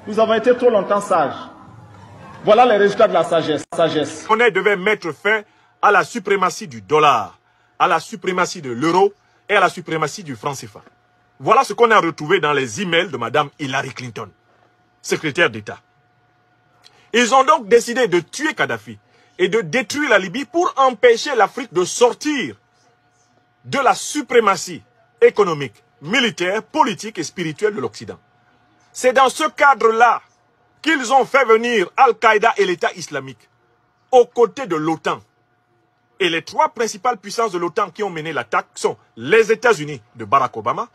Nous avons été trop longtemps sages. Voilà les résultats de la sagesse. On devait mettre fin à la suprématie du dollar, à la suprématie de l'euro et à la suprématie du franc CFA. Voilà ce qu'on a retrouvé dans les emails de Mme Hillary Clinton, secrétaire d'État. Ils ont donc décidé de tuer Kadhafi et de détruire la Libye pour empêcher l'Afrique de sortir de la suprématie économique, militaire, politique et spirituelle de l'Occident. C'est dans ce cadre-là qu'ils ont fait venir Al-Qaïda et l'État islamique aux côtés de l'OTAN. Et les trois principales puissances de l'OTAN qui ont mené l'attaque sont les États-Unis de Barack Obama,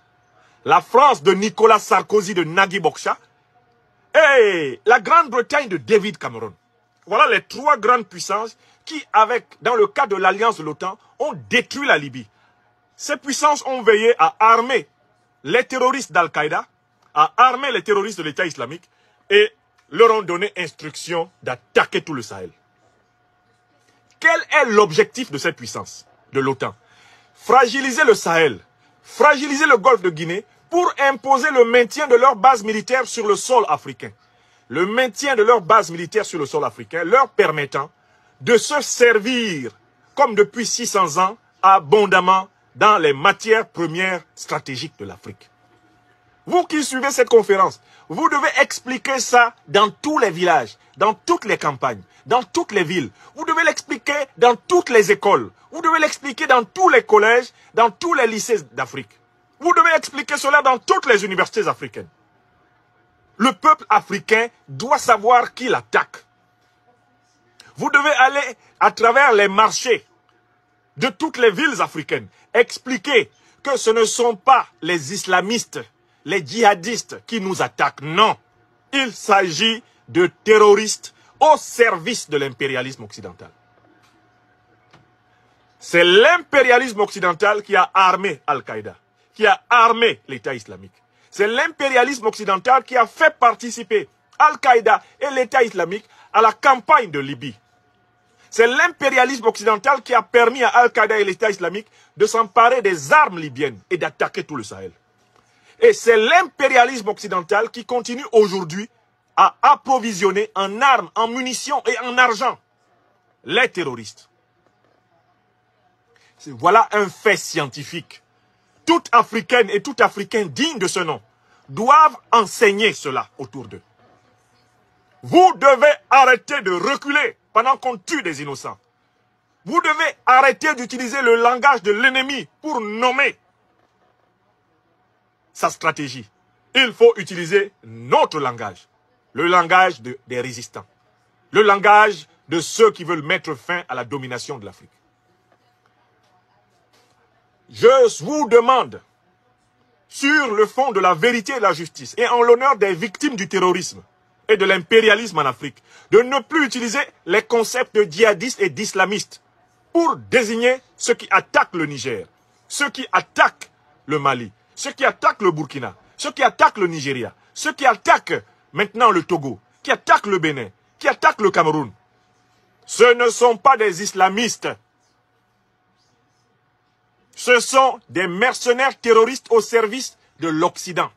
la France de Nicolas Sarkozy de Nagui Bokcha et la Grande-Bretagne de David Cameron. Voilà les trois grandes puissances qui, dans le cadre de l'alliance de l'OTAN, ont détruit la Libye. Ces puissances ont veillé à armer les terroristes d'Al-Qaïda, à armer les terroristes de l'État islamique et leur ont donné instruction d'attaquer tout le Sahel. Quel est l'objectif de cette puissance de l'OTAN? Fragiliser le Sahel, fragiliser le golfe de Guinée pour imposer le maintien de leur base militaire sur le sol africain. Le maintien de leur base militaire sur le sol africain leur permettant de se servir, comme depuis 600 ans, abondamment dans les matières premières stratégiques de l'Afrique. Vous qui suivez cette conférence, vous devez expliquer ça dans tous les villages, dans toutes les campagnes, dans toutes les villes. Vous devez l'expliquer dans toutes les écoles. Vous devez l'expliquer dans tous les collèges, dans tous les lycées d'Afrique. Vous devez expliquer cela dans toutes les universités africaines. Le peuple africain doit savoir qui l'attaque. Vous devez aller à travers les marchés de toutes les villes africaines, expliquer que ce ne sont pas les islamistes, les djihadistes qui nous attaquent. Non, il s'agit de terroristes au service de l'impérialisme occidental. C'est l'impérialisme occidental qui a armé Al-Qaïda, qui a armé l'État islamique. C'est l'impérialisme occidental qui a fait participer Al-Qaïda et l'État islamique à la campagne de Libye. C'est l'impérialisme occidental qui a permis à Al-Qaïda et l'État islamique de s'emparer des armes libyennes et d'attaquer tout le Sahel. Et c'est l'impérialisme occidental qui continue aujourd'hui à approvisionner en armes, en munitions et en argent les terroristes. Voilà un fait scientifique. Toute Africaine et tout Africain digne de ce nom doivent enseigner cela autour d'eux. Vous devez arrêter de reculer pendant qu'on tue des innocents. Vous devez arrêter d'utiliser le langage de l'ennemi pour nommer sa stratégie. Il faut utiliser notre langage, le langage des résistants, le langage de ceux qui veulent mettre fin à la domination de l'Afrique. Je vous demande, sur le fond de la vérité et de la justice, et en l'honneur des victimes du terrorisme et de l'impérialisme en Afrique, de ne plus utiliser les concepts de djihadistes et d'islamistes pour désigner ceux qui attaquent le Niger, ceux qui attaquent le Mali, ceux qui attaquent le Burkina, ceux qui attaquent le Nigeria, ceux qui attaquent maintenant le Togo, qui attaquent le Bénin, qui attaquent le Cameroun. Ce ne sont pas des islamistes. Ce sont des mercenaires terroristes au service de l'Occident.